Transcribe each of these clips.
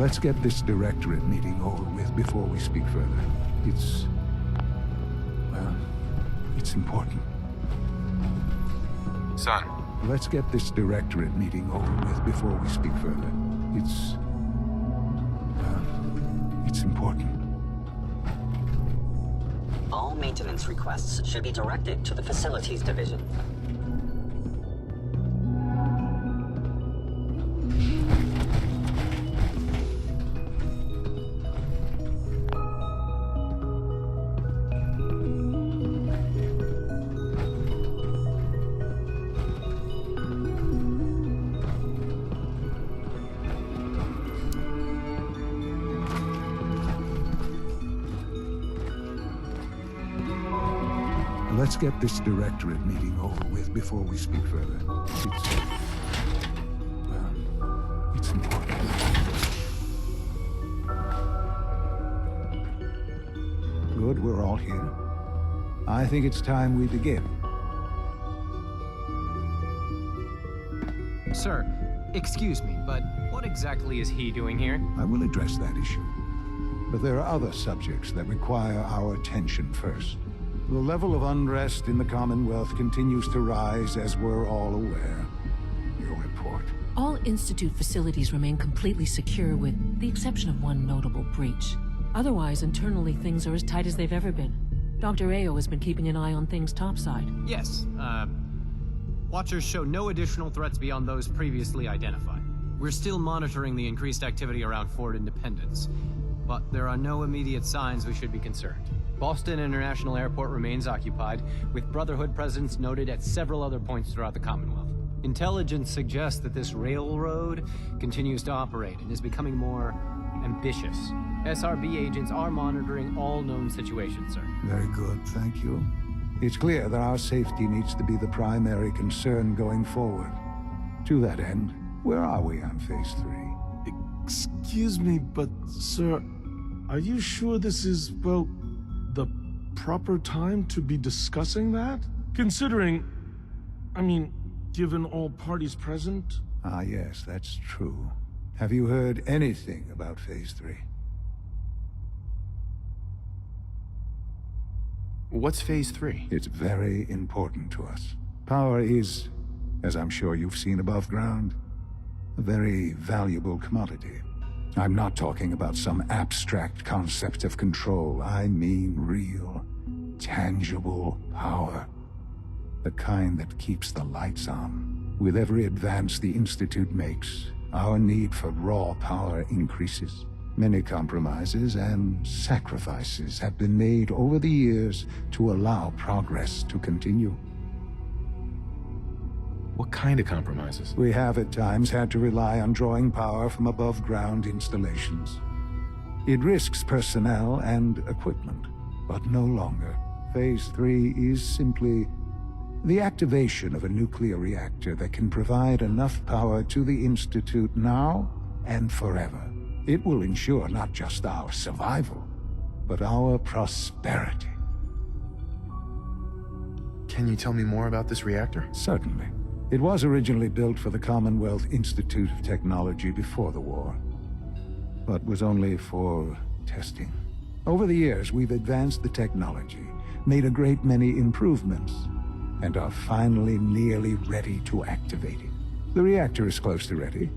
Let's get this directorate meeting over with before we speak further. Well, it's important. Son. Let's get this directorate meeting over with before we speak further. Well, it's important. All maintenance requests should be directed to the Facilities Division. Let's get this directorate meeting over with before we speak further. Well, it's important. Good, we're all here. I think it's time we begin. Sir, excuse me, but what exactly is he doing here? I will address that issue. But there are other subjects that require our attention first. The level of unrest in the Commonwealth continues to rise, as we're all aware. Your report. All Institute facilities remain completely secure with the exception of one notable breach. Otherwise, internally, things are as tight as they've ever been. Dr. Ayo has been keeping an eye on things topside. Yes, Watchers show no additional threats beyond those previously identified. We're still monitoring the increased activity around Fort Independence, but there are no immediate signs we should be concerned. Boston International Airport remains occupied, with Brotherhood presence noted at several other points throughout the Commonwealth. Intelligence suggests that this railroad continues to operate and is becoming more ambitious. SRB agents are monitoring all known situations, sir. Very good, thank you. It's clear that our safety needs to be the primary concern going forward. To that end, where are we on Phase 3? Excuse me, but, sir, are you sure this is, well, the proper time to be discussing that? Considering, given all parties present? Ah, yes, that's true. Have you heard anything about Phase 3? What's Phase 3? It's very important to us. Power is, as I'm sure you've seen above ground, a very valuable commodity. I'm not talking about some abstract concept of control. I mean real, tangible power. The kind that keeps the lights on. With every advance the Institute makes, our need for raw power increases. Many compromises and sacrifices have been made over the years to allow progress to continue. What kind of compromises? We have at times had to rely on drawing power from above-ground installations. It risks personnel and equipment, but no longer. Phase 3 is simply the activation of a nuclear reactor that can provide enough power to the Institute now and forever. It will ensure not just our survival, but our prosperity. Can you tell me more about this reactor? Certainly. It was originally built for the Commonwealth Institute of Technology before the war, but was only for testing. Over the years, we've advanced the technology, made a great many improvements, and are finally nearly ready to activate it. The reactor is close to ready,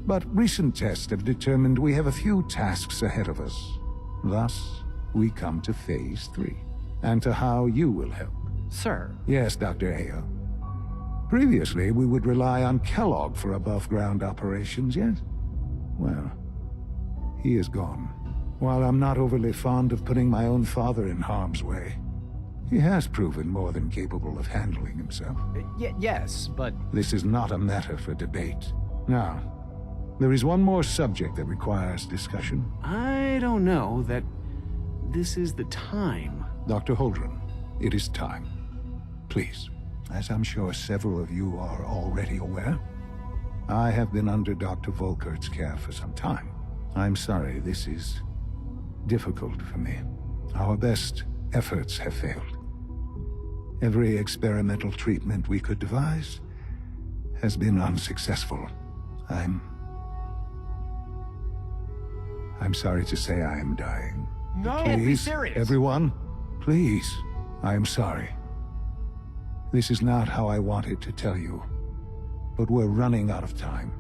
but recent tests have determined we have a few tasks ahead of us. Thus, we come to Phase 3, and to how you will help. Sir. Yes, Dr. Ayo. Previously, we would rely on Kellogg for above-ground operations, yes? Well, he is gone. While I'm not overly fond of putting my own father in harm's way, he has proven more than capable of handling himself. Yes, but... This is not a matter for debate. Now, there is one more subject that requires discussion. I don't know that this is the time. Dr. Holdren, it is time. Please. As I'm sure several of you are already aware, I have been under Dr. Volkert's care for some time. I'm sorry, this is difficult for me. Our best efforts have failed. Every experimental treatment we could devise has been unsuccessful. I'm sorry to say I am dying. No! Can't be Please, serious. everyone, please, I am sorry. This is not how I wanted to tell you, but we're running out of time.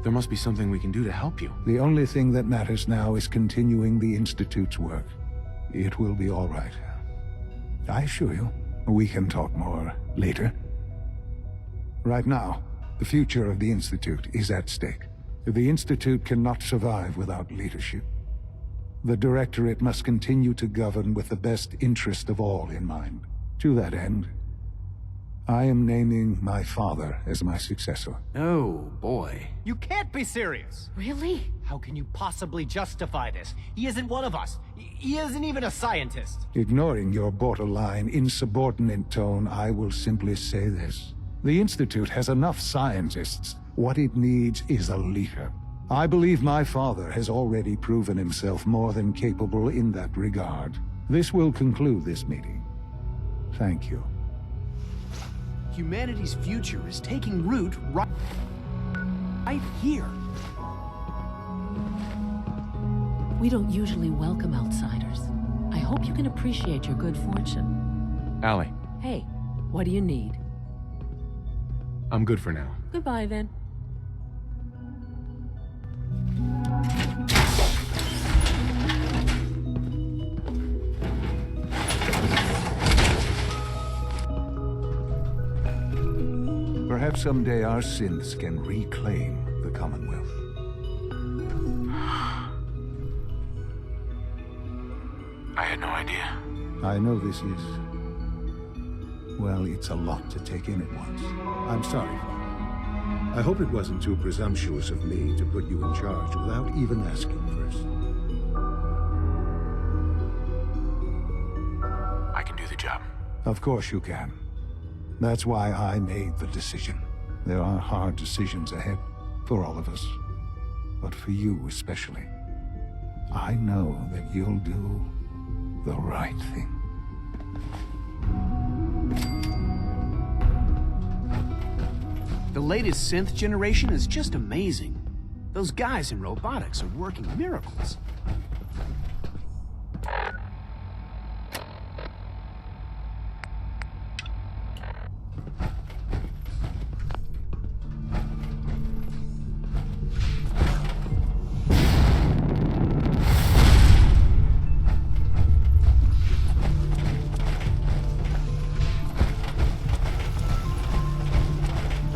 There must be something we can do to help you. The only thing that matters now is continuing the Institute's work. It will be all right. I assure you, we can talk more later. Right now, the future of the Institute is at stake. The Institute cannot survive without leadership. The Directorate must continue to govern with the best interest of all in mind. To that end, I am naming my father as my successor. Oh, boy. You can't be serious! Really? How can you possibly justify this? He isn't one of us. He isn't even a scientist. Ignoring your borderline, insubordinate tone, I will simply say this. The Institute has enough scientists. What it needs is a leader. I believe my father has already proven himself more than capable in that regard. This will conclude this meeting. Thank you. Humanity's future is taking root right here. We don't usually welcome outsiders. I hope you can appreciate your good fortune. Allie, Hey, what do you need? I'm good for now. Goodbye, then. Perhaps someday our synths can reclaim the Commonwealth. I had no idea. I know this is... well, it's a lot to take in at once. I'm sorry, Father. I hope it wasn't too presumptuous of me to put you in charge without even asking first. I can do the job. Of course you can. That's why I made the decision. There are hard decisions ahead for all of us, but for you especially. I know that you'll do the right thing. The latest synth generation is just amazing. Those guys in robotics are working miracles.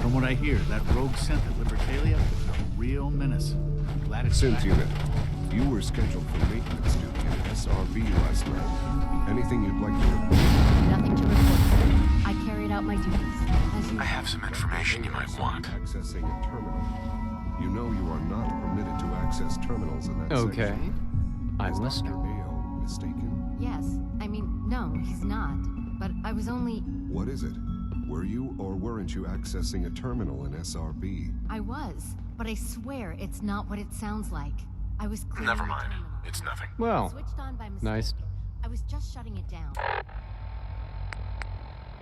From what I hear, that rogue synth at Libertalia is a real menace. I'm glad it's Synth back. unit, you were scheduled for maintenance duty at SRB last night. Anything you'd like to report? Nothing to report, sir. I carried out my duties. As you I have some information you might want. Accessing a terminal. You know you are not permitted to access terminals in that Okay. section. I'm Is listening. Dr. Ayo mistaken? Yes. I mean, no, he's not. But I was only... What is it? Were you or weren't you accessing a terminal in SRB? I was. But I swear it's not what it sounds like. I was cleaning Never the mind. terminal. It's nothing. Well, Switched on by mistake. nice. I was just shutting it down.